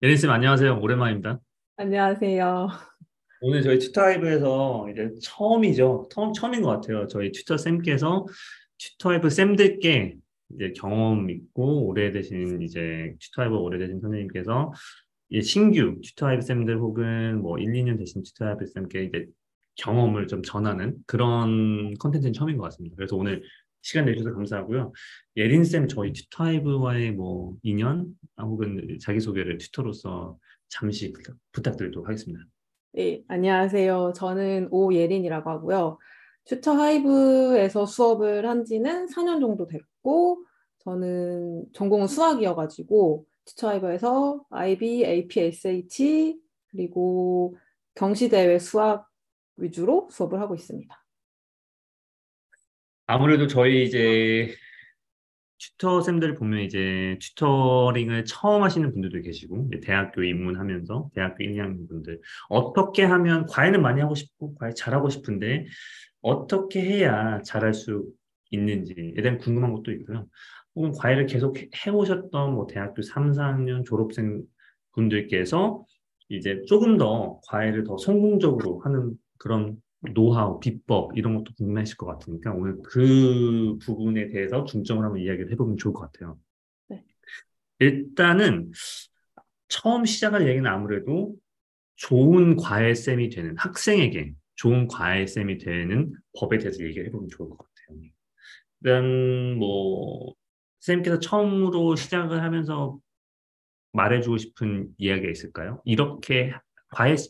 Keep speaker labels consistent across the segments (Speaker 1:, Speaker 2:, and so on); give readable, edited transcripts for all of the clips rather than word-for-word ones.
Speaker 1: 예린쌤, 안녕하세요. 오랜만입니다.
Speaker 2: 안녕하세요.
Speaker 1: 오늘 저희 튜터하이브에서 이제 처음이죠. 처음인 것 같아요. 저희 튜터쌤께서 튜터하이브 쌤들께 이제 경험 있고 오래되신 이제 튜터하이브 오래되신 선생님께서 이 신규 튜터하이브 쌤들 혹은 뭐 1, 2년 되신 튜터하이브 쌤께 이제 경험을 좀 전하는 그런 컨텐츠는 처음인 것 같습니다. 그래서 오늘 시간 내주셔서 감사하고요. 예린쌤, 저희 튜터하이브와의 뭐 인연 혹은 자기소개를 튜터로서 잠시 부탁드리도록 하겠습니다.
Speaker 2: 네, 안녕하세요. 저는 오예린이라고 하고요. 튜터 하이브에서 수업을 한 지는 4년 정도 됐고, 저는 전공은 수학이어가지고, 튜터 하이브에서 IB, AP, SH, 그리고 경시대회 수학 위주로 수업을 하고 있습니다.
Speaker 1: 아무래도 저희 이제 튜터 쌤들 보면 이제 튜터링을 처음 하시는 분들도 계시고 이제 대학교 입문하면서 대학교 1, 2학년 분들 어떻게 하면 과외는 많이 하고 싶고 과외 잘하고 싶은데 어떻게 해야 잘할 수 있는지에 대한 궁금한 것도 있고요. 혹은 과외를 계속 해오셨던 뭐 대학교 3, 4학년 졸업생 분들께서 이제 조금 더 과외를 더 성공적으로 하는 그런 노하우, 비법 이런 것도 궁금하실 것 같으니까 오늘 그 부분에 대해서 중점을 한번 이야기를 해보면 좋을 것 같아요.
Speaker 2: 네.
Speaker 1: 일단은 처음 시작할 얘기는 아무래도 좋은 과외쌤이 되는 학생에게 좋은 과외쌤이 되는 법에 대해서 얘기를 해보면 좋을 것 같아요. 일단 뭐 쌤께서 처음으로 시작을 하면서 말해주고 싶은 이야기가 있을까요? 이렇게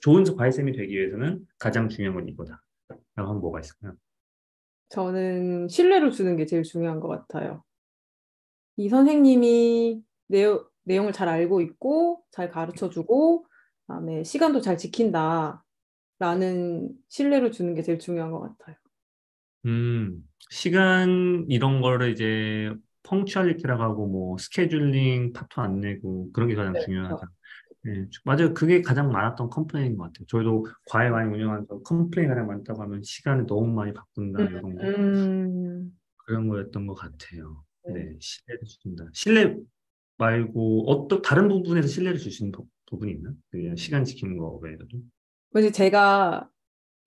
Speaker 1: 좋은 과외쌤이 되기 위해서는 가장 중요한 건 이거다. 라고 하면 뭐가 있을까요?
Speaker 2: 저는 신뢰를 주는 게 제일 중요한 것 같아요. 이 선생님이 내용을 잘 알고 있고, 잘 가르쳐 주고, 그다음에 시간도 잘 지킨다. 라는 신뢰를 주는 게 제일 중요한 것 같아요.
Speaker 1: 시간 이런 거를 이제 펑츄얼리티라고 하고 뭐 스케줄링 파토 안 내고 그런 게 가장
Speaker 2: 네, 그렇죠.
Speaker 1: 중요하다. 네, 맞아요. 그게 가장 많았던 컴플레인인 것 같아요. 저희도 과외 많이 운영하면서 컴플레인 가장 많다고 하면 시간을 너무 많이 바꾼다 이런 거 그런 거였던 것 같아요.
Speaker 2: 네.
Speaker 1: 네, 신뢰를 준다. 신뢰 말고 어떤 다른 부분에서 신뢰를 주시는 부분이 있나? 그냥 시간 지키는 거 외에도.
Speaker 2: 그래서 제가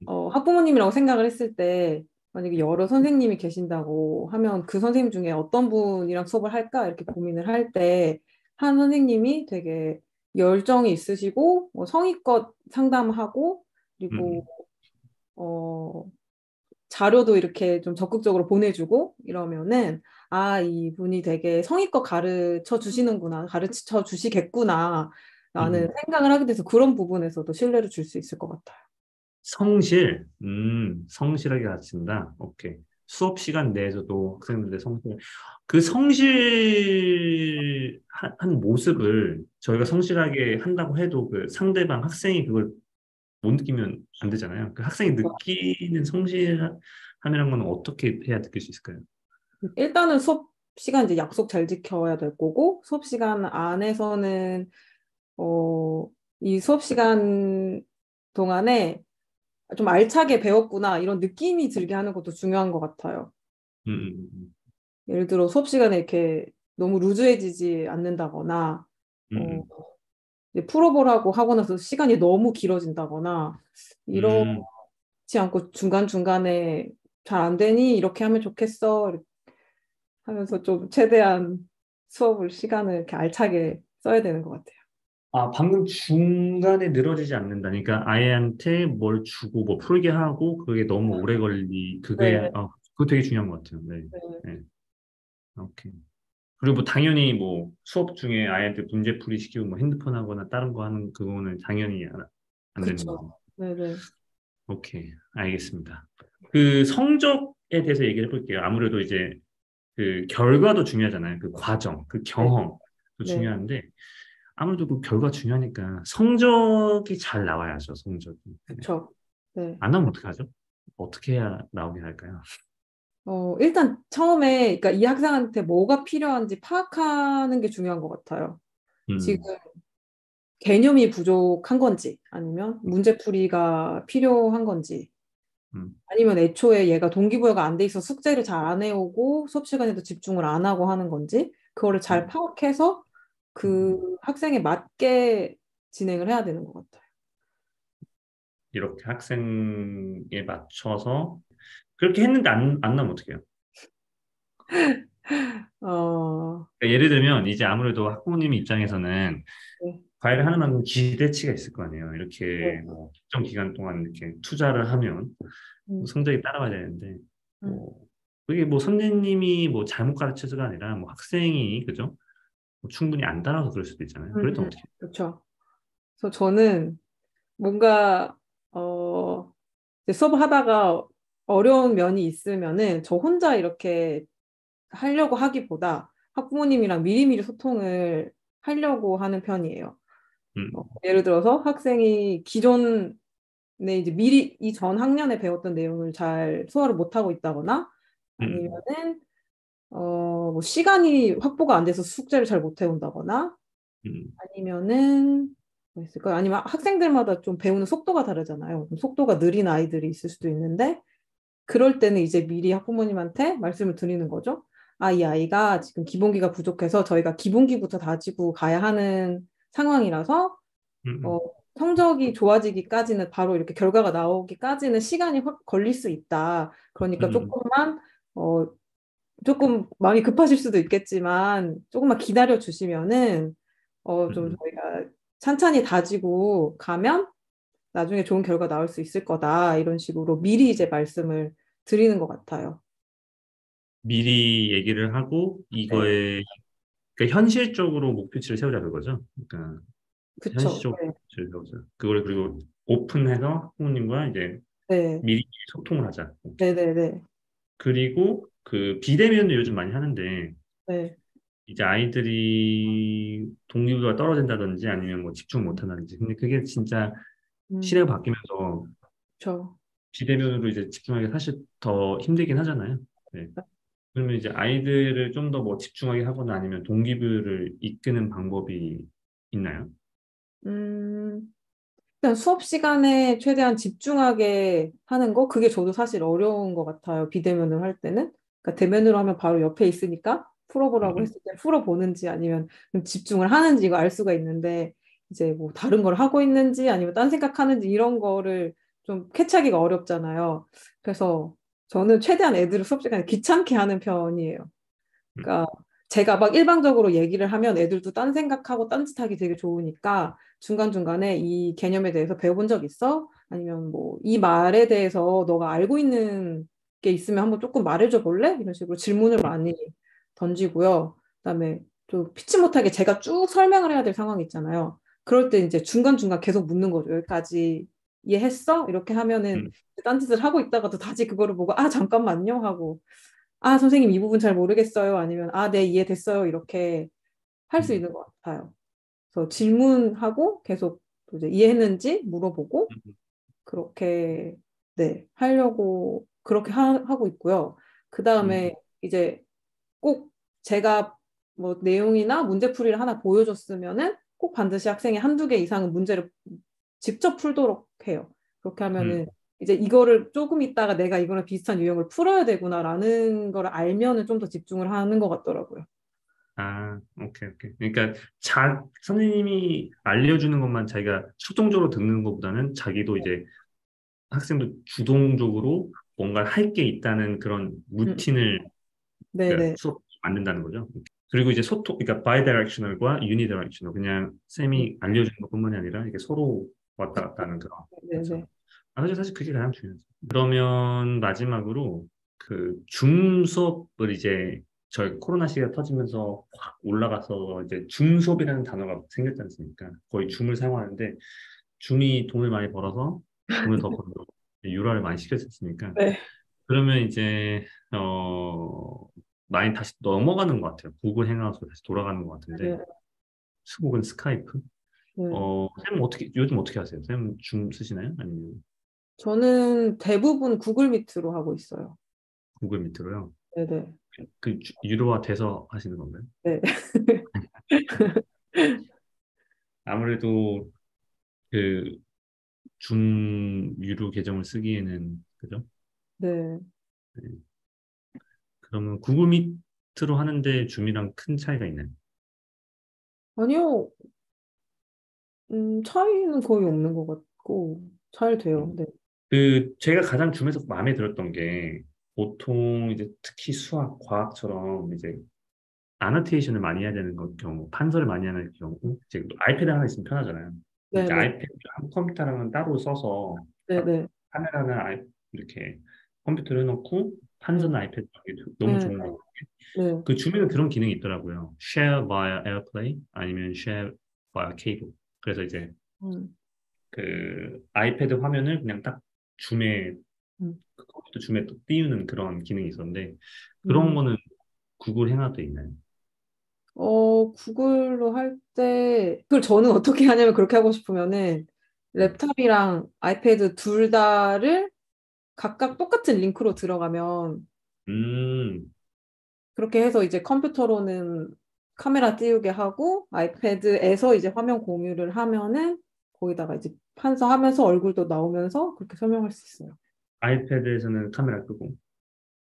Speaker 2: 학부모님이라고 생각을 했을 때 만약에 여러 선생님이 계신다고 하면 그 선생님 중에 어떤 분이랑 수업을 할까 이렇게 고민을 할 때 한 선생님이 되게 열정이 있으시고 성의껏 상담하고 그리고
Speaker 1: 음,
Speaker 2: 어, 자료도 이렇게 좀 적극적으로 보내주고 이러면은 아, 이분이 되게 성의껏 가르쳐 주시는구나, 가르쳐 주시겠구나 라는
Speaker 1: 음.
Speaker 2: 생각을 하게 돼서 그런 부분에서도 신뢰를 줄 수 있을 것 같아요.
Speaker 1: 성실하게 가르친다. 오케이. 수업 시간 내에서도 학생들의 성실, 그 성실한 모습을 저희가 성실하게 한다고 해도 그 상대방 학생이 그걸 못 느끼면 안 되잖아요. 그 학생이 느끼는 성실함이라는 건 어떻게 해야 느낄 수 있을까요?
Speaker 2: 일단은 수업 시간 이제 약속 잘 지켜야 될 거고 수업 시간 안에서는 어, 이 수업 시간 동안에 좀 알차게 배웠구나 이런 느낌이 들게 하는 것도 중요한 것 같아요.
Speaker 1: 음, 음, 음,
Speaker 2: 예를 들어 수업 시간에 이렇게 너무 루즈해지지 않는다거나
Speaker 1: 음,
Speaker 2: 어,
Speaker 1: 음,
Speaker 2: 이제 풀어보라고 하고 나서 시간이 너무 길어진다거나 이러지
Speaker 1: 음.
Speaker 2: 않고 중간중간에 잘 안 되니 이렇게 하면 좋겠어 이렇게 하면서 좀 최대한 수업을 시간을 이렇게 알차게 써야 되는 것 같아요.
Speaker 1: 아, 방금 중간에 늘어지지 않는다. 그러니까 아이한테 뭘 주고 뭐 풀게 하고 그게 너무 오래 그게,
Speaker 2: 네,
Speaker 1: 그거 되게 중요한 것 같아요. 네.
Speaker 2: 네,
Speaker 1: 네. 오케이. 그리고 뭐 당연히 뭐 수업 중에 아이한테 문제풀이 시키고 뭐 핸드폰 하거나 다른 거 하는 그거는 당연히 안 되는
Speaker 2: 그쵸.
Speaker 1: 거고.
Speaker 2: 네, 네,
Speaker 1: 오케이. 알겠습니다. 그 성적에 대해서 얘기를 해볼게요. 아무래도 이제 그 결과도 중요하잖아요. 그 과정, 그
Speaker 2: 네,
Speaker 1: 경험도
Speaker 2: 네,
Speaker 1: 중요한데 아무래도 그 결과 중요하니까 성적이 잘 나와야죠. 성적이. 네.
Speaker 2: 그쵸. 네.
Speaker 1: 안 나오면 어떡하죠? 어떻게 해야 나오게 할까요?
Speaker 2: 일단 처음에 그러니까 이 학생한테 뭐가 필요한지 파악하는 게 중요한 것 같아요. 지금
Speaker 1: 음,
Speaker 2: 개념이 부족한 건지 아니면 문제풀이가 필요한 건지
Speaker 1: 음,
Speaker 2: 아니면 애초에 얘가 동기부여가 안 돼 있어 숙제를 잘 안 해오고 수업 시간에도 집중을 안 하고 하는 건지 그거를 잘
Speaker 1: 음,
Speaker 2: 파악해서 그 학생에 맞게 진행을 해야 되는 것 같아요.
Speaker 1: 이렇게 학생에 맞춰서 그렇게 했는데 안 나면 어떡해요?
Speaker 2: 어,
Speaker 1: 그러니까 예를 들면 이제 아무래도 학부모님 입장에서는
Speaker 2: 네,
Speaker 1: 과외를 하는 만큼 기대치가 있을 거 아니에요.
Speaker 2: 네.
Speaker 1: 이렇게 뭐 특정 기간 동안 이렇게 투자를 하면
Speaker 2: 음,
Speaker 1: 성적이 따라와야 되는데
Speaker 2: 음,
Speaker 1: 뭐 그게 뭐 선생님이 뭐 잘못 가르쳐서가 아니라 뭐 학생이 그죠? 뭐 충분히 안 따라서 그럴 수도 있잖아요. 그랬던 어떻게?
Speaker 2: 그렇죠. 그래서 저는 뭔가 이제 수업을 하다가 어려운 면이 있으면은 저 혼자 이렇게 하려고 하기보다 학부모님이랑 미리미리 소통을 하려고 하는 편이에요.
Speaker 1: 음,
Speaker 2: 예를 들어서 학생이 기존에 이제 미리 이전 학년에 배웠던 내용을 잘 소화를 못하고 있다거나
Speaker 1: 음,
Speaker 2: 아니면은 뭐 시간이 확보가 안 돼서 숙제를 잘 못 해온다거나
Speaker 1: 음,
Speaker 2: 아니면은 뭐 있을까요? 아니면 학생들마다 좀 배우는 속도가 다르잖아요. 좀 속도가 느린 아이들이 있을 수도 있는데 그럴 때는 이제 미리 학부모님한테 말씀을 드리는 거죠. 아, 이 아이가 지금 기본기가 부족해서 저희가 기본기부터 다지고 가야 하는 상황이라서
Speaker 1: 음,
Speaker 2: 어,
Speaker 1: 음,
Speaker 2: 성적이 좋아지기까지는 바로 이렇게 결과가 나오기까지는 시간이 확 걸릴 수 있다. 그러니까
Speaker 1: 음,
Speaker 2: 어, 조금 마음이 급하실 수도 있겠지만 조금만 기다려 주시면은 좀
Speaker 1: 음.
Speaker 2: 저희가 찬찬히 다지고 가면 나중에 좋은 결과 나올 수 있을 거다. 이런 식으로 미리 이제 말씀을 드리는 것 같아요.
Speaker 1: 미리 얘기를 하고
Speaker 2: 네,
Speaker 1: 이거에 그러니까 현실적으로 목표치를 세우자 그거죠. 그러니까
Speaker 2: 그쵸.
Speaker 1: 현실적으로
Speaker 2: 네,
Speaker 1: 목표치를 세우자. 그걸 그리고 오픈해서 학부모님과 이제
Speaker 2: 네,
Speaker 1: 미리 소통을 하자.
Speaker 2: 네, 네, 네,
Speaker 1: 그리고 그 비대면도 요즘 많이 하는데
Speaker 2: 네,
Speaker 1: 이제 아이들이 동기부여가 떨어진다든지 아니면 뭐 집중 못한다든지 근데 그게 진짜
Speaker 2: 음,
Speaker 1: 시대가 바뀌면서
Speaker 2: 그쵸.
Speaker 1: 비대면으로 이제 집중하기 사실 더 힘들긴 하잖아요. 네. 그러면 이제 아이들을 좀 더 뭐 집중하게 하거나 아니면 동기부여를 이끄는 방법이 있나요?
Speaker 2: 음, 일단 수업 시간에 최대한 집중하게 하는 거, 그게 저도 사실 어려운 것 같아요. 비대면을 할 때는. 그러니까 대면으로 하면 바로 옆에 있으니까
Speaker 1: 음,
Speaker 2: 풀어보라고
Speaker 1: 음,
Speaker 2: 했을 때 풀어보는지 아니면 좀 집중을 하는지 이거 알 수가 있는데 이제 뭐 다른 걸 하고 있는지 아니면 딴 생각하는지 이런 거를 좀 캐치하기가 어렵잖아요. 그래서 저는 최대한 애들을 수업 시간에 귀찮게 하는 편이에요.
Speaker 1: 음,
Speaker 2: 그러니까 제가 막 일방적으로 얘기를 하면 애들도 딴 생각하고 딴짓하기 되게 좋으니까 중간중간에 이 개념에 대해서 배워본 적 있어? 아니면 뭐 이 말에 대해서 너가 알고 있는 게 있으면 한번 조금 말해줘 볼래? 이런 식으로 질문을 많이 던지고요. 그다음에 좀 피치 못하게 제가 쭉 설명을 해야 될 상황이 있잖아요. 그럴 때 이제 중간중간 계속 묻는 거죠. 여기까지 이해했어? 이렇게 하면은
Speaker 1: 음,
Speaker 2: 딴짓을 하고 있다가도 다시 그거를 보고 아 잠깐만요 하고 아, 선생님 이 부분 잘 모르겠어요. 아니면 아, 네, 이해됐어요. 이렇게 할 수
Speaker 1: 음,
Speaker 2: 있는 것 같아요. 그래서 질문하고 계속 또 이제 이해했는지 물어보고
Speaker 1: 음,
Speaker 2: 그렇게 네, 하려고 그렇게 하고 있고요. 그
Speaker 1: 음,
Speaker 2: 다음에 이제 꼭 제가 뭐 내용이나 문제풀이를 하나 보여줬으면은 꼭 반드시 학생이 한두 개 이상은 문제를 직접 풀도록 해요. 그렇게
Speaker 1: 음.
Speaker 2: 하면은 이제 이거를 조금 있다가 내가 이거랑 비슷한 유형을 풀어야 되구나라는 걸 알면은 좀 더 집중을 하는 것 같더라고요.
Speaker 1: 아, 오케이, 오케이. 그러니까 선생님이 알려주는 것만 자기가 수동적으로 듣는 것보다는 자기도 이제 학생도 주동적으로 뭔가 할 게 있다는 그런
Speaker 2: 음,
Speaker 1: 루틴을 그러니까
Speaker 2: 네네.
Speaker 1: 수업 만든다는 거죠. 그리고 이제 소통, 그러니까 바이다이렉셔널과 유니다이렉셔널 그냥 쌤이 알려주는 것뿐만이 아니라 이게 서로 왔다 갔다 하는 그런 그렇죠.
Speaker 2: 네네.
Speaker 1: 사실 그게 가장 중요하죠. 그러면 마지막으로 그 줌 수업을 이제 저희 코로나 시기가 터지면서 확 올라가서 이제 줌 수업이라는 단어가 생겼지 않습니까? 거의 줌을 사용하는데 줌이 돈을 많이 벌어서 돈을 더 벌고 유라를 많이 시켰었으니까
Speaker 2: 네.
Speaker 1: 그러면 이제 많이 다시 넘어가는 것 같아요. 구글 행아웃으로 다시 돌아가는 것 같은데
Speaker 2: 네.
Speaker 1: 혹은 스카이프?
Speaker 2: 네.
Speaker 1: 쌤 어떻게 요즘 어떻게 하세요? 쌤 줌 쓰시나요? 아니면
Speaker 2: 저는 대부분 구글 미트로 하고 있어요.
Speaker 1: 구글 미트로요?
Speaker 2: 네네.
Speaker 1: 그 유료화 돼서 하시는 건가요?
Speaker 2: 네.
Speaker 1: 아무래도 그 줌 유료 계정을 쓰기에는 그죠?
Speaker 2: 네.
Speaker 1: 네. 그러면 구글 미트로 하는데 줌이랑 큰 차이가 있나요?
Speaker 2: 아니요, 차이는 거의 없는 것 같고, 잘 돼요.
Speaker 1: 음.
Speaker 2: 네.
Speaker 1: 제가 가장 줌에서 마음에 들었던 게 보통 이제 특히 수학, 과학처럼 이제 아노테이션을 많이 해야 되는 경우, 판서를 많이 하는 경우, 이제 아이패드 하나 있으면 편하잖아요. 근데 이제
Speaker 2: 네네.
Speaker 1: 아이패드랑 컴퓨터랑은 따로 써서 딱
Speaker 2: 네네.
Speaker 1: 카메라는 이렇게 컴퓨터를 해놓고
Speaker 2: 네.
Speaker 1: 판서는 아이패드 하기 너무
Speaker 2: 네.
Speaker 1: 좋은 거.
Speaker 2: 네.
Speaker 1: 그 줌에는 그런 기능이 있더라고요. Share via AirPlay 아니면 Share via Cable. 그래서 이제
Speaker 2: 음,
Speaker 1: 그 아이패드 화면을 그냥 딱 줌에
Speaker 2: 음,
Speaker 1: 그 컴퓨터 줌에 또 띄우는 그런 기능이 있었는데 그런
Speaker 2: 음.
Speaker 1: 거는 구글 행하도 있나요?
Speaker 2: 구글로 할 때, 그걸 저는 어떻게 하냐면 그렇게 하고 싶으면은
Speaker 1: 네.
Speaker 2: 랩탑이랑 아이패드 둘 다를 각각 똑같은 링크로 들어가면
Speaker 1: 음,
Speaker 2: 그렇게 해서 이제 컴퓨터로는 카메라 띄우게 하고 아이패드에서 이제 화면 공유를 하면은 거기다가 이제 판서하면서 얼굴도 나오면서 그렇게 설명할 수 있어요.
Speaker 1: 아이패드에서는 카메라 끄고.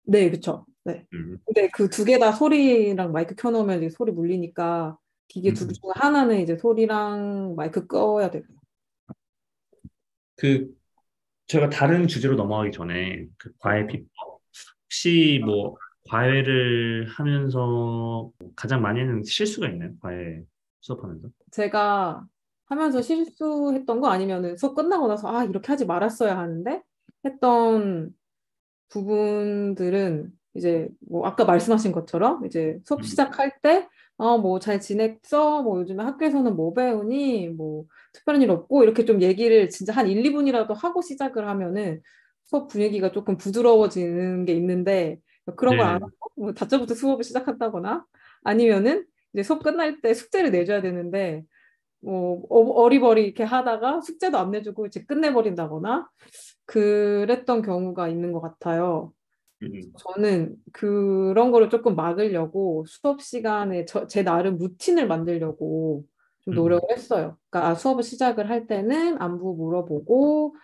Speaker 2: 네, 그쵸. 네.
Speaker 1: 음,
Speaker 2: 근데 그 두 개 다 소리랑 마이크 켜놓으면 이제 소리 물리니까 기계 두 개
Speaker 1: 음.
Speaker 2: 중에 하나는 이제 소리랑 마이크 꺼야 되고.
Speaker 1: 그 제가 다른 주제로 넘어가기 전에 그
Speaker 2: 네.
Speaker 1: 과외 비법 혹시 뭐 과외를 하면서 가장 많이 하는 실수가 있나요? 과외 수업하면서?
Speaker 2: 제가 하면서 실수했던 거 아니면은 수업 끝나고 나서 아, 이렇게 하지 말았어야 하는데 했던 부분들은 이제 뭐 아까 말씀하신 것처럼 이제 수업
Speaker 1: 음,
Speaker 2: 시작할 때 뭐 잘 지냈어? 뭐 요즘에 학교에서는 뭐 배우니? 뭐 특별한 일 없고 이렇게 좀 얘기를 진짜 한 1, 2분이라도 하고 시작을 하면은 수업 분위기가 조금 부드러워지는 게 있는데 그런 걸 안
Speaker 1: 네네.
Speaker 2: 하고 뭐 다짜고짜 수업을 시작한다거나 아니면은 이제 수업 끝날 때 숙제를 내줘야 되는데 뭐 어리버리 이렇게 하다가 숙제도 안 내주고 이제 끝내버린다거나 그랬던 경우가 있는 것 같아요.
Speaker 1: 음,
Speaker 2: 저는 그런 거를 조금 막으려고 수업 시간에 제 나름 루틴을 만들려고 좀
Speaker 1: 음,
Speaker 2: 노력을 했어요. 그러니까 수업을 시작을 할 때는 안부 물어보고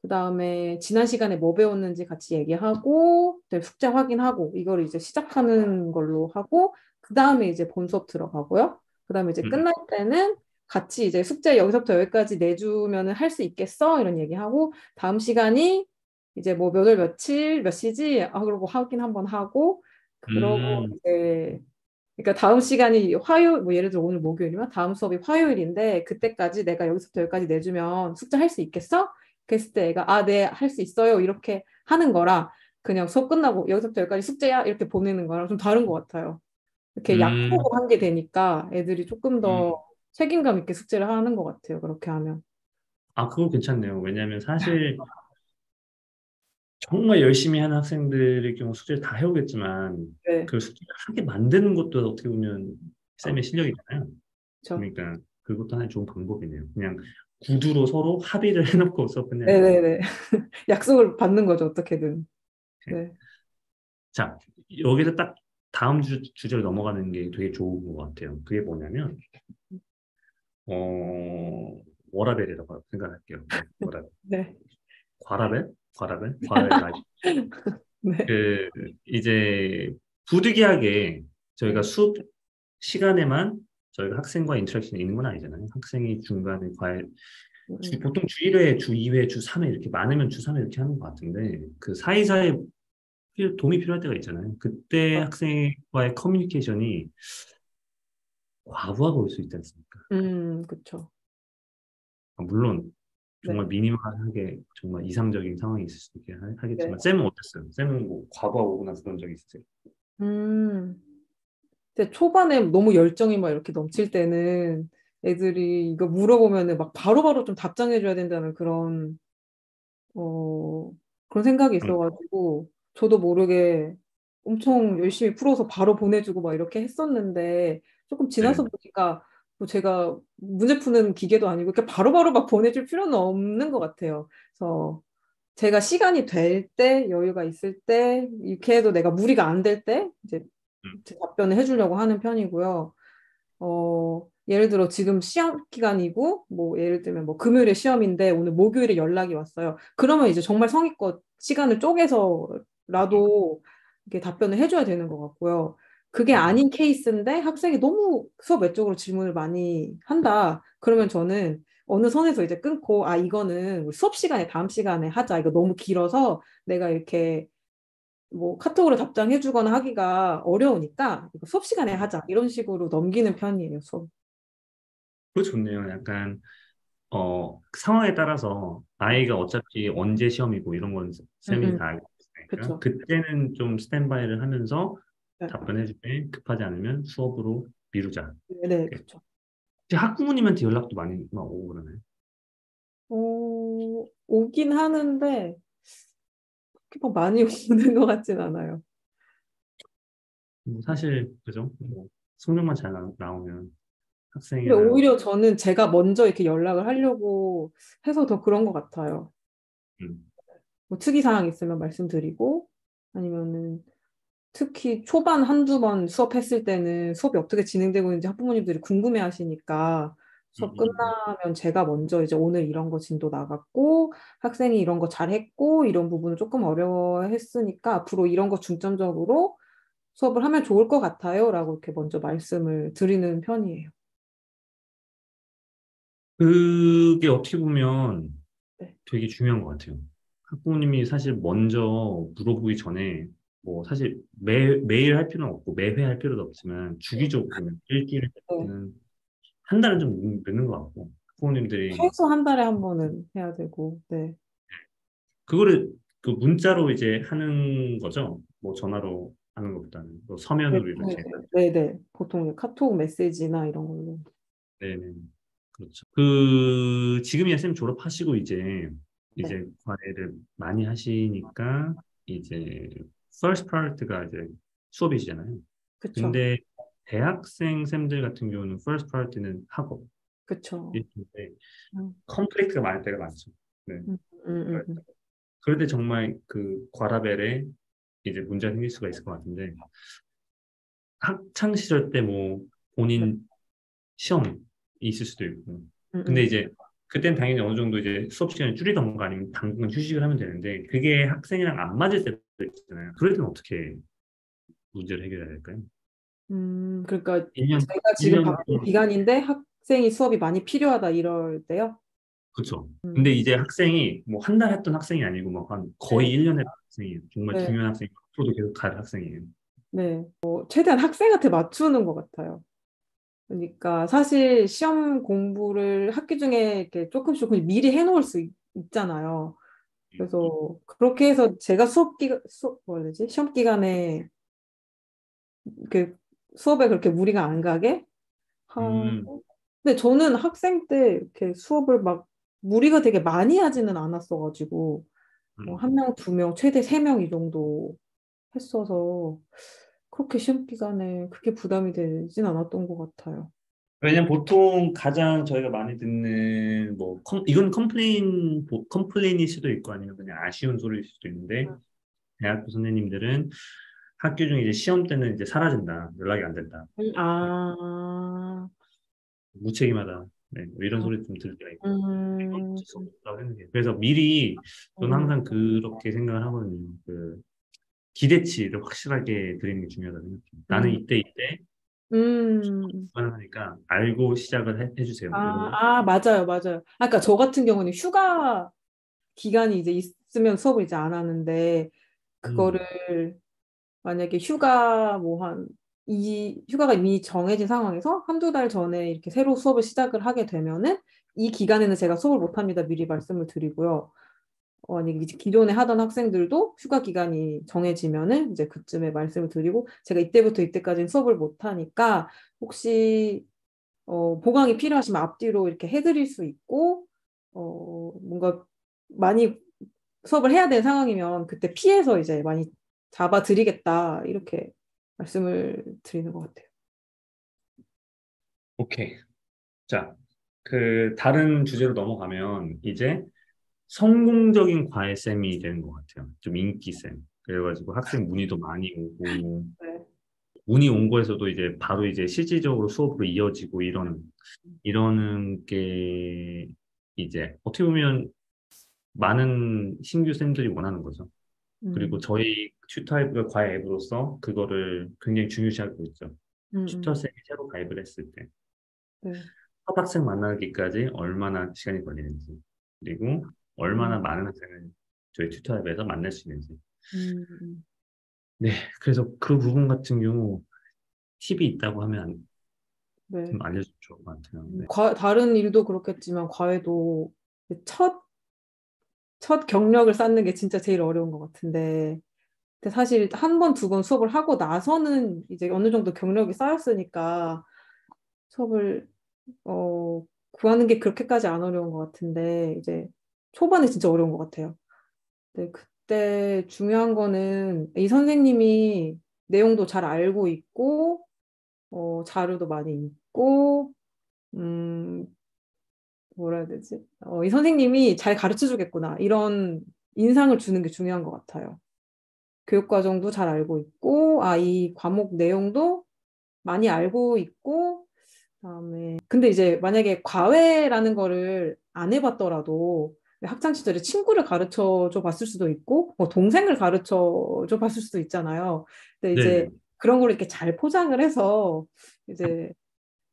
Speaker 2: 그다음에 지난 시간에 뭐 배웠는지 같이 얘기하고 그다음에 숙제 확인하고 이걸 이제 시작하는 걸로 하고 그다음에 이제 본 수업 들어가고요. 그다음에 이제
Speaker 1: 음,
Speaker 2: 끝날 때는 같이 이제 숙제 여기서부터 여기까지 내주면은 할 수 있겠어? 이런 얘기하고 다음 시간이 이제 뭐 몇 월 며칠 몇 시지? 그러고 확인 한번 하고 그러고
Speaker 1: 음,
Speaker 2: 이제 그러니까 다음 시간이 화요일 뭐 예를 들어 오늘 목요일이면 다음 수업이 화요일인데 그때까지 내가 여기서부터 여기까지 내주면 숙제 할 수 있겠어? 그랬을 때 애가 네, 할 수 있어요. 이렇게 하는 거랑 그냥 수업 끝나고 여기서부터 여기까지 숙제야 이렇게 보내는 거랑 좀 다른 것 같아요. 이렇게
Speaker 1: 음,
Speaker 2: 약속을 한 게 되니까 애들이 조금 더
Speaker 1: 음.
Speaker 2: 책임감 있게 숙제를 하는 것 같아요. 그렇게 하면.
Speaker 1: 아, 그거 괜찮네요. 왜냐하면 사실 정말 열심히 하는 학생들의 경우 숙제를 다 해오겠지만
Speaker 2: 네,
Speaker 1: 그 숙제를 하게 만드는 것도 어떻게 보면 쌤의 실력이잖아요.
Speaker 2: 그렇죠.
Speaker 1: 그러니까 그것도 하나의 좋은 방법이네요. 그냥 구두로 서로 합의를 해놓고 수업 끝내는 거.
Speaker 2: 네네네. 약속을 받는 거죠, 어떻게든. 네.
Speaker 1: 자, 여기서 딱 다음 주제로 넘어가는 게 되게 좋은 것 같아요. 그게 뭐냐면, 워라벨이라고 생각할게요. 네, 워라벨.
Speaker 2: 네.
Speaker 1: 과라벨? 과라벨? 과라벨 라이프.
Speaker 2: 네.
Speaker 1: 그, 이제, 부득이하게 저희가
Speaker 2: 네.
Speaker 1: 수업 시간에만 저희가 학생과 인터랙션이 있는 건 아니잖아요. 학생이 중간에
Speaker 2: 음,
Speaker 1: 보통 주 1회, 주 2회, 주 3회 이렇게 많으면 주 3회 이렇게 하는 것 같은데, 그 사이사이 도움이 필요할 때가 있잖아요. 그때 학생과의 커뮤니케이션이 과부하가 올 수 있지 않습니까?
Speaker 2: 그쵸.
Speaker 1: 물론 정말
Speaker 2: 네.
Speaker 1: 미니멀하게 정말 이상적인 상황이 있을 수 있게
Speaker 2: 네.
Speaker 1: 하겠지만 쌤은 어땠어요? 쌤은 뭐 과부하 오고 나서 그런 적 있으세요?
Speaker 2: 음. 근데 초반에 너무 열정이 막 이렇게 넘칠 때는 애들이 이거 물어보면은 막 바로바로 좀 답장해줘야 된다는 어, 그런 생각이
Speaker 1: 음,
Speaker 2: 있어가지고 저도 모르게 엄청 열심히 풀어서 바로 보내주고 막 이렇게 했었는데 조금
Speaker 1: 네.
Speaker 2: 지나서 보니까 뭐 제가 문제 푸는 기계도 아니고 이렇게 바로바로 막 보내줄 필요는 없는 것 같아요. 그래서 제가 시간이 될 때, 여유가 있을 때, 이렇게 해도 내가 무리가 안 될 때, 이제
Speaker 1: 음,
Speaker 2: 제 답변을 해주려고 하는 편이고요. 예를 들어 지금 시험 기간이고, 뭐 예를 들면 뭐 금요일에 시험인데 오늘 목요일에 연락이 왔어요. 그러면 이제 정말 성의껏 시간을 쪼개서라도 이렇게 답변을 해줘야 되는 것 같고요. 그게 아닌 케이스인데 학생이 너무 수업 외적으로 질문을 많이 한다. 그러면 저는 어느 선에서 이제 끊고, 아, 이거는 우리 수업 시간에 다음 시간에 하자. 이거 너무 길어서 내가 이렇게 뭐 카톡으로 답장해주거나 하기가 어려우니까 이거 수업 시간에 하자. 이런 식으로 넘기는 편이에요, 수업.
Speaker 1: 그거 좋네요. 약간 상황에 따라서 아이가 어차피 언제 시험이고 이런 건
Speaker 2: 응,
Speaker 1: 쌤이
Speaker 2: 응.
Speaker 1: 다 알고 있으니까
Speaker 2: 그쵸.
Speaker 1: 그때는 좀 스탠바이를 하면서
Speaker 2: 네,
Speaker 1: 답변해줄 때 급하지 않으면 수업으로 미루자.
Speaker 2: 네, 네,
Speaker 1: 이렇게.
Speaker 2: 그쵸.
Speaker 1: 혹시 학부모님한테 연락도 많이 막 오고 그러나요?
Speaker 2: 오긴 하는데 그렇게 막 많이 오는 것 같진 않아요.
Speaker 1: 뭐
Speaker 2: 네.
Speaker 1: 사실 그죠? 뭐 성적만 잘 나오면
Speaker 2: 근데
Speaker 1: 학생이나
Speaker 2: 오히려 저는 제가 먼저 이렇게 연락을 하려고 해서 더 그런 것 같아요.
Speaker 1: 음,
Speaker 2: 뭐 특이사항 있으면 말씀드리고, 아니면은 특히 초반 한두 번 수업했을 때는 수업이 어떻게 진행되고 있는지 학부모님들이 궁금해 하시니까
Speaker 1: 음,
Speaker 2: 수업
Speaker 1: 음, 음.
Speaker 2: 끝나면 제가 먼저 이제 오늘 이런 거 진도 나갔고, 학생이 이런 거 잘했고, 이런 부분을 조금 어려워했으니까 앞으로 이런 거 중점적으로 수업을 하면 좋을 것 같아요. 라고 이렇게 먼저 말씀을 드리는 편이에요.
Speaker 1: 그게 어떻게 보면
Speaker 2: 네.
Speaker 1: 되게 중요한 것 같아요. 학부모님이 사실 먼저 물어보기 전에 뭐 사실 매일 할 필요는 없고 매회 할 필요도 없지만 주기적으로
Speaker 2: 네.
Speaker 1: 일주일에는 한 달은 좀 늦는 것 같고 학부모님들이
Speaker 2: 최소 한 달에 한 번은 해야 되고, 네.
Speaker 1: 그거를 그 문자로 이제 하는 거죠. 뭐 전화로 하는 것보다는 뭐
Speaker 2: 네,
Speaker 1: 서면으로 이렇게.
Speaker 2: 네, 네. 보통 카톡 메시지나 이런 걸로.
Speaker 1: 네네. 그렇죠. 그 지금이야 쌤 졸업하시고
Speaker 2: 네.
Speaker 1: 이제 과외를 많이 하시니까 이제 first part가 이제 수업이시잖아요.
Speaker 2: 그쵸.
Speaker 1: 근데 대학생 쌤들 같은 경우는 first part는 학업
Speaker 2: 그쵸.
Speaker 1: 일인데
Speaker 2: 음,
Speaker 1: 컴플렉스가 많을 때가 많죠. 네.
Speaker 2: 음, 음.
Speaker 1: 그럴 때 정말 그 과라벨에 이제 문제가 생길 수가 있을 것 같은데 학창 시절 때 뭐
Speaker 2: 네.
Speaker 1: 본인 시험 있을 수도 있고.
Speaker 2: 음,
Speaker 1: 근데
Speaker 2: 음.
Speaker 1: 이제 그땐 당연히 어느 정도 이제 수업 시간을 줄이던가 아니면 당분간 휴식을 하면 되는데 그게 학생이랑 안 맞을 때도 있잖아요. 그럴 때는 어떻게 문제를 해결해야 될까요?
Speaker 2: 그러니까
Speaker 1: 1년,
Speaker 2: 제가 지금
Speaker 1: 1년
Speaker 2: 바쁜 기간인데 학생이 수업이 많이 필요하다 이럴 때요.
Speaker 1: 그렇죠. 근데
Speaker 2: 음,
Speaker 1: 이제 학생이 뭐 한 달 했던 학생이 아니고 뭐 한 거의
Speaker 2: 네,
Speaker 1: 1년 했던 학생이에요. 정말
Speaker 2: 네,
Speaker 1: 중요한 학생이 앞으로도 계속 갈 학생이에요.
Speaker 2: 네. 최대한 학생한테 맞추는 것 같아요. 그러니까 사실 시험 공부를 학기 중에 이렇게 조금씩 조금씩 미리 해놓을 수 있잖아요. 그래서 그렇게 해서 제가 뭐라 해야 되지? 시험 기간에 그 수업에 그렇게 무리가 안 가게
Speaker 1: 음,
Speaker 2: 하고. 근데 저는 학생 때 이렇게 수업을 막 무리가 되게 많이 하지는 않았어가지고 뭐 한
Speaker 1: 음.
Speaker 2: 명, 두 명, 최대 세 명 이 정도 했어서 그렇게 시험 기간에 크게 부담이 되진 않았던 것 같아요.
Speaker 1: 왜냐면 보통 가장 저희가 많이 듣는 뭐 이건 컴플레인일 수도 있고 아니면 그냥 아쉬운 소리일 수도 있는데 대학교 선생님들은 학교 중에 이제 시험 때는 이제 사라진다. 연락이 안 된다.
Speaker 2: 아,
Speaker 1: 무책임하다. 네, 뭐 이런 소리 좀 들을 때가 있고. 이건
Speaker 2: 음,
Speaker 1: 어쩔 수 없다고 생각해요. 그래서 미리 저는
Speaker 2: 음,
Speaker 1: 항상 그렇게 생각을 하거든요. 그 기대치를 확실하게 드리는 게 중요하다고 생각해요. 나는
Speaker 2: 음,
Speaker 1: 이때
Speaker 2: 음.
Speaker 1: 불가능하니까 알고 시작을 해주세요. 이런.
Speaker 2: 맞아요, 맞아요. 아까 저 같은 경우는 휴가 기간이 이제 있으면 수업을 이제 안 하는데
Speaker 1: 음,
Speaker 2: 그거를 만약에 휴가가 이미 정해진 상황에서 한두 달 전에 이렇게 새로 수업을 시작을 하게 되면은 이 기간에는 제가 수업을 못 합니다. 미리 말씀을 드리고요. 만약에 이제 기존에 하던 학생들도 휴가 기간이 정해지면은 이제 그쯤에 말씀을 드리고 제가 이때부터 이때까지는 수업을 못 하니까 혹시 보강이 필요하시면 앞뒤로 이렇게 해드릴 수 있고 뭔가 많이 수업을 해야 되는 상황이면 그때 피해서 이제 많이 잡아드리겠다 이렇게 말씀을 드리는 것 같아요.
Speaker 1: 오케이. 자, 그 다른 주제로 넘어가면 이제 성공적인 과외쌤이 되는 것 같아요. 좀 인기쌤. 그래가지고 학생 문의도 많이 오고
Speaker 2: 네.
Speaker 1: 문의 온 거에서도 이제 바로 이제 실질적으로 수업으로 이어지고 이러는 게 이제 어떻게 보면 많은 신규 쌤들이 원하는 거죠. 그리고
Speaker 2: 음,
Speaker 1: 저희 튜터하이브가 과외 앱으로서 그거를 굉장히 중요시하고 있죠.
Speaker 2: 음.
Speaker 1: 튜터생이 새로 가입을 했을 때
Speaker 2: 네.
Speaker 1: 첫 학생 만나기까지 얼마나 시간이 걸리는지 그리고 얼마나
Speaker 2: 음,
Speaker 1: 많은 학생을 저희 튜터앱에서 만날 수 있는지
Speaker 2: 음.
Speaker 1: 네 그래서 그 부분 같은 경우 팁이 있다고 하면
Speaker 2: 네.
Speaker 1: 좀 알려주면 좋을 것 같아요. 네.
Speaker 2: 다른 일도 그렇겠지만 과외도 첫, 첫 경력을 쌓는 게 진짜 제일 어려운 것 같은데 근데 사실 한 번, 두 번 수업을 하고 나서는 이제 어느 정도 경력이 쌓였으니까 수업을 구하는 게 그렇게까지 안 어려운 것 같은데 이제 초반에 진짜 어려운 것 같아요. 네, 그때 중요한 거는 이 선생님이 내용도 잘 알고 있고 자료도 많이 있고 음, 뭐라 해야 되지? 이 선생님이 잘 가르쳐 주겠구나. 이런 인상을 주는 게 중요한 것 같아요. 교육 과정도 잘 알고 있고, 이 과목 내용도 많이 알고 있고, 그다음에 근데 이제 만약에 과외라는 거를 안 해봤더라도 학창 시절에 친구를 가르쳐 줘 봤을 수도 있고, 뭐 동생을 가르쳐 줘 봤을 수도 있잖아요. 근데 이제
Speaker 1: 네네.
Speaker 2: 그런 걸 이렇게 잘 포장을 해서 이제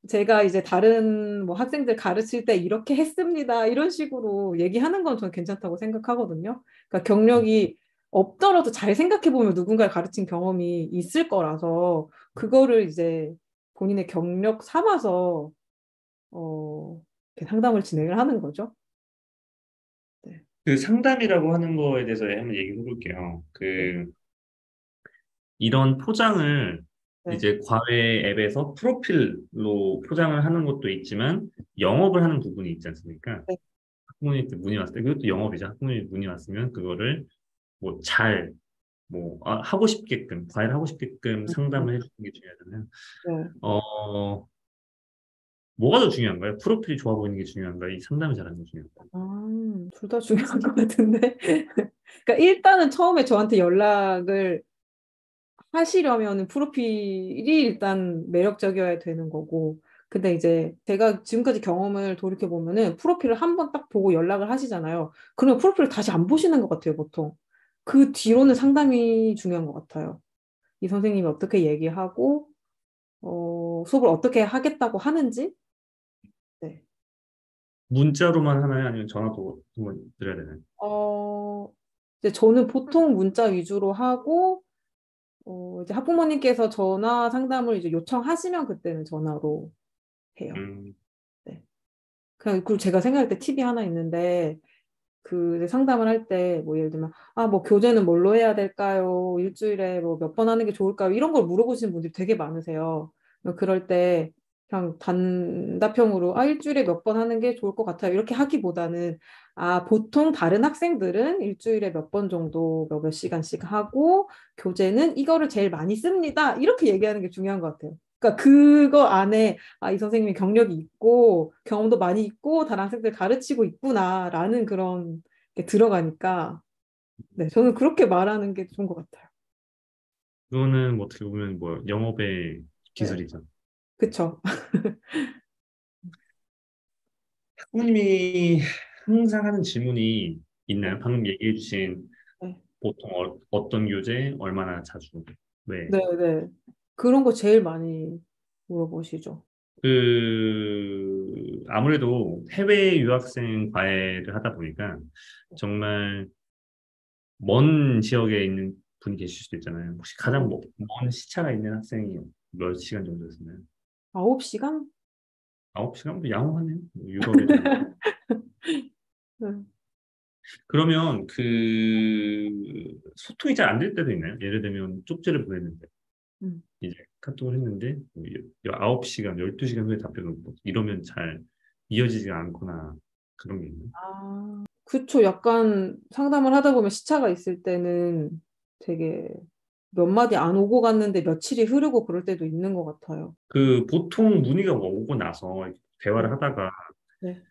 Speaker 2: 제가 이제 다른 뭐 학생들 가르칠 때 이렇게 했습니다. 이런 식으로 얘기하는 건 저는 괜찮다고 생각하거든요. 그러니까 경력이 없더라도 잘 생각해 보면 누군가를 가르친 경험이 있을 거라서 그거를 이제 본인의 경력 삼아서 이렇게 상담을 진행을 하는 거죠. 네.
Speaker 1: 그 상담이라고 하는 거에 대해서 한번 얘기해 볼게요.
Speaker 2: 네.
Speaker 1: 이런 포장을
Speaker 2: 네.
Speaker 1: 이제 과외 앱에서 프로필로 포장을 하는 것도 있지만 영업을 하는 부분이 있지 않습니까?
Speaker 2: 네.
Speaker 1: 학부모님 문의 왔을 때 그것도 영업이죠. 학부모님 문의 왔으면 그거를 뭐 잘, 하고 싶게끔, 과외를 하고 싶게끔 상담을 해주는 게 중요하잖아요.
Speaker 2: 네.
Speaker 1: 어, 뭐가 더 중요한가요? 프로필이 좋아 보이는 게 중요한가요? 이 상담이 잘하는 게 중요한가요?
Speaker 2: 둘 다 중요한 것 같은데. 그러니까 일단은 처음에 저한테 연락을 하시려면 프로필이 일단 매력적이어야 되는 거고. 근데 이제 제가 지금까지 경험을 돌이켜 보면은 프로필을 한 번 딱 보고 연락을 하시잖아요. 그러면 프로필을 다시 안 보시는 것 같아요, 보통. 그 뒤로는 상담이 중요한 것 같아요. 이 선생님이 어떻게 얘기하고, 수업을 어떻게 하겠다고 하는지. 네.
Speaker 1: 문자로만 하나요? 아니면 전화도 한번 드려야 되나요?
Speaker 2: 어, 이제 저는 보통 문자 위주로 하고, 이제 학부모님께서 전화 상담을 이제 요청하시면 그때는 전화로 해요.
Speaker 1: 음,
Speaker 2: 네. 그리고 제가 생각할 때 팁이 하나 있는데, 그 상담을 할 때, 뭐 예를 들면, 뭐 교재는 뭘로 해야 될까요? 일주일에 뭐 몇 번 하는 게 좋을까요? 이런 걸 물어보시는 분들이 되게 많으세요. 그럴 때 그냥 단답형으로, 일주일에 몇 번 하는 게 좋을 것 같아요. 이렇게 하기보다는, 보통 다른 학생들은 일주일에 몇 번 정도 몇 시간씩 하고, 교재는 이거를 제일 많이 씁니다. 이렇게 얘기하는 게 중요한 것 같아요. 그러니까 그거 안에 이 선생님이 경력이 있고 경험도 많이 있고 다른 학생들 가르치고 있구나라는 그런 게 들어가니까 네, 저는 그렇게 말하는 게 좋은 것 같아요.
Speaker 1: 그거는 뭐 어떻게 보면 뭐 영업의
Speaker 2: 네,
Speaker 1: 기술이죠.
Speaker 2: 그쵸.
Speaker 1: 학부님이 항상 하는 질문이 있나요?
Speaker 2: 네,
Speaker 1: 방금 얘기해주신
Speaker 2: 네,
Speaker 1: 보통 어떤 교재, 얼마나 자주, 왜?
Speaker 2: 네, 네. 그런 거 제일 많이 물어보시죠.
Speaker 1: 아무래도 해외 유학생 과외를 하다 보니까 정말 먼 지역에 있는 분이 계실 수도 있잖아요. 혹시 가장 먼 시차가 있는 학생이 몇 시간 정도였나요?
Speaker 2: 9시간?
Speaker 1: 9시간? 양호하네요. 뭐 유럽 애들.
Speaker 2: 네.
Speaker 1: 그러면 소통이 잘 안 될 때도 있나요? 예를 들면 쪽지를 보냈는데
Speaker 2: 음.
Speaker 1: 이제 카톡을 했는데 뭐 9시간, 12시간 후에 답변을 못 이러면 잘 이어지지가 않거나 그런 게 있나요?
Speaker 2: 그쵸. 약간 상담을 하다 보면 시차가 있을 때는 되게 몇 마디 안 오고 갔는데 며칠이 흐르고 그럴 때도 있는 것 같아요.
Speaker 1: 보통 문의가 오고 나서 이렇게 대화를
Speaker 2: 네.
Speaker 1: 하다가
Speaker 2: 네.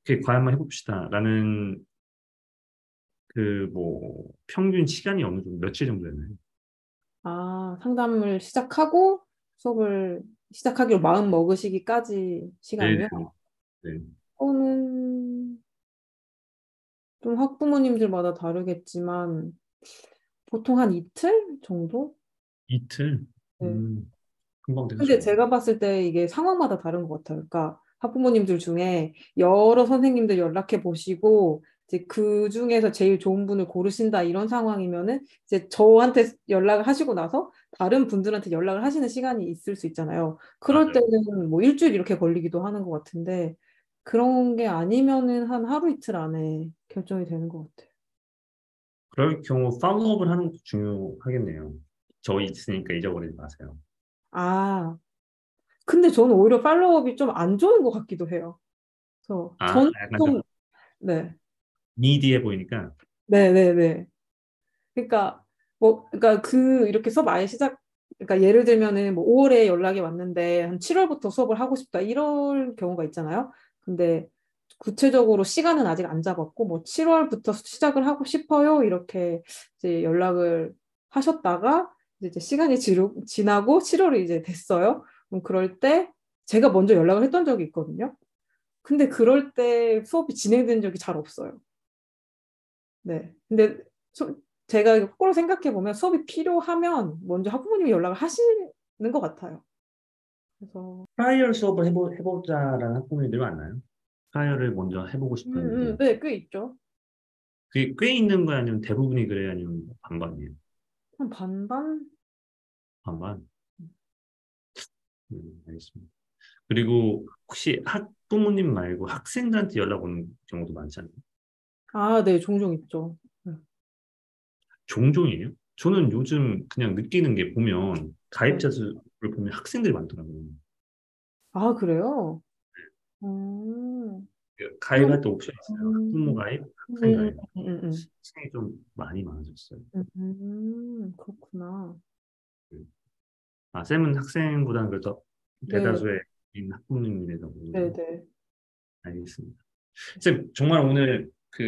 Speaker 1: 이렇게 과외 한번 해봅시다라는 평균 시간이 어느 정도 며칠 정도 되나요?
Speaker 2: 상담을 시작하고 수업을 시작하기로 마음 먹으시기까지 시간이요?
Speaker 1: 네네. 네.
Speaker 2: 그거는 좀 학부모님들마다 다르겠지만 보통 한 이틀 정도?
Speaker 1: 이틀?
Speaker 2: 네.
Speaker 1: 음, 금방 돼서
Speaker 2: 근데
Speaker 1: 좋네.
Speaker 2: 제가 봤을 때 이게 상황마다 다른 것 같아요. 그러니까 학부모님들 중에 여러 선생님들 연락해 보시고 이제 그 중에서 제일 좋은 분을 고르신다 이런 상황이면은 이제 저한테 연락을 하시고 나서 다른 분들한테 연락을 하시는 시간이 있을 수 있잖아요. 그럴
Speaker 1: 맞아요.
Speaker 2: 때는 뭐 일주일 이렇게 걸리기도 하는 것 같은데 그런 게 아니면은 한 하루 이틀 안에 결정이 되는 것 같아요.
Speaker 1: 그럴 경우 팔로우업을 하는 것도 중요하겠네요. 저 있으니까 잊어버리지 마세요.
Speaker 2: 아, 근데 저는 오히려 팔로우업이 좀 안 좋은 것 같기도 해요. 그래서
Speaker 1: 아,
Speaker 2: 저는
Speaker 1: 약간 좀
Speaker 2: 좀 네.
Speaker 1: 니디해 보이니까.
Speaker 2: 네네네. 그러니까 뭐 그러니까 그 이렇게 수업 아예 시작 그러니까 예를 들면은 뭐 5월에 연락이 왔는데 한 7월부터 수업을 하고 싶다 이럴 경우가 있잖아요. 근데 구체적으로 시간은 아직 안 잡았고 뭐 7월부터 시작을 하고 싶어요 이렇게 이제 연락을 하셨다가 이제 시간이 지나고 7월이 이제 됐어요. 그럼 그럴 때 제가 먼저 연락을 했던 적이 있거든요. 근데 그럴 때 수업이 진행된 적이 잘 없어요. 네. 근데 제가 거꾸로 생각해 보면 수업이 필요하면 먼저 학부모님이 연락을 하시는 것 같아요. 그래서
Speaker 1: 트라이얼 수업을 해보자라는 학부모님들 많나요? 트라이얼을 먼저 해보고 싶은.
Speaker 2: 네, 꽤 있죠.
Speaker 1: 그게 꽤 있는 거야? 아니면 대부분이 그래요? 아니면 반반이에요?
Speaker 2: 한 반반?
Speaker 1: 반반? 알겠습니다. 그리고 혹시 학부모님 말고 학생들한테 연락 오는 경우도 많지 않나요?
Speaker 2: 아, 네, 종종 있죠. 네.
Speaker 1: 종종이에요? 저는 요즘 그냥 느끼는 게 보면
Speaker 2: 네.
Speaker 1: 가입자 수를 보면 학생들이 많더라고요.
Speaker 2: 아, 그래요? 음,
Speaker 1: 그
Speaker 2: 그,
Speaker 1: 가입할 때 옵션이 있어요. 학부모
Speaker 2: 음,
Speaker 1: 가입,
Speaker 2: 음,
Speaker 1: 학생
Speaker 2: 음,
Speaker 1: 가입.
Speaker 2: 음,
Speaker 1: 학생이 좀 많이 많아졌어요.
Speaker 2: 그렇구나.
Speaker 1: 쌤은 학생보다는 그래도
Speaker 2: 네,
Speaker 1: 대다수의 학부모님이라서 보는구나.
Speaker 2: 네, 네.
Speaker 1: 알겠습니다. 쌤, 정말 오늘 그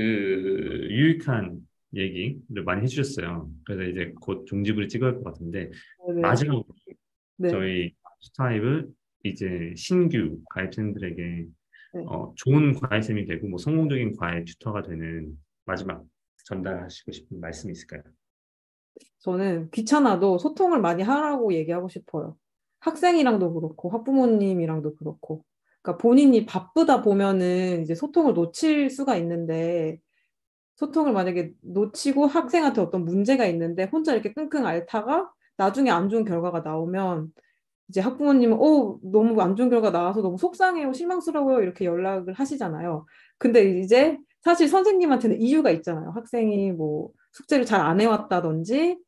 Speaker 1: 유익한 얘기를 많이 해주셨어요. 그래서 이제 곧 종지부를 찍어야 할 것 같은데,
Speaker 2: 네, 네.
Speaker 1: 마지막으로
Speaker 2: 네,
Speaker 1: 저희 스타입을 이제 신규 가입생들에게
Speaker 2: 네.
Speaker 1: 좋은 가입생이 되고 뭐 성공적인 가입 튜터가 되는 마지막 전달하시고 싶은 말씀이 있을까요?
Speaker 2: 저는 귀찮아도 소통을 많이 하라고 얘기하고 싶어요. 학생이랑도 그렇고, 학부모님이랑도 그렇고. 그러니까 본인이 바쁘다 보면은 이제 소통을 놓칠 수가 있는데, 소통을 만약에 놓치고 학생한테 어떤 문제가 있는데 혼자 이렇게 끙끙 앓다가 나중에 안 좋은 결과가 나오면 이제 학부모님은 너무 안 좋은 결과 나와서 너무 속상해요, 실망스러워요 이렇게 연락을 하시잖아요. 근데 이제 사실 선생님한테는 이유가 있잖아요. 학생이 뭐 숙제를 잘 안 해왔다든지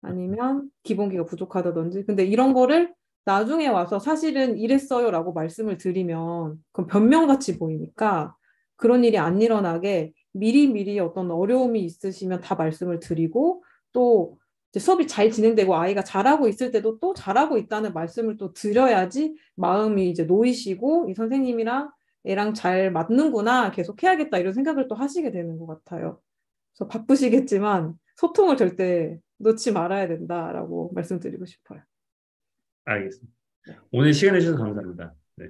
Speaker 2: 아니면 기본기가 부족하다든지. 근데 이런 거를 나중에 와서 사실은 이랬어요라고 말씀을 드리면 그건 변명같이 보이니까 그런 일이 안 일어나게 미리미리 어떤 어려움이 있으시면 다 말씀을 드리고 또 이제 수업이 잘 진행되고 아이가 잘하고 있을 때도 또 잘하고 있다는 말씀을 또 드려야지 마음이 이제 놓이시고 이 선생님이랑 애랑 잘 맞는구나 계속 해야겠다 이런 생각을 또 하시게 되는 것 같아요. 그래서 바쁘시겠지만 소통을 절대 놓지 말아야 된다라고 말씀드리고 싶어요.
Speaker 1: 알겠습니다.
Speaker 2: 네.
Speaker 1: 오늘 시간 내주셔서 감사합니다. 네.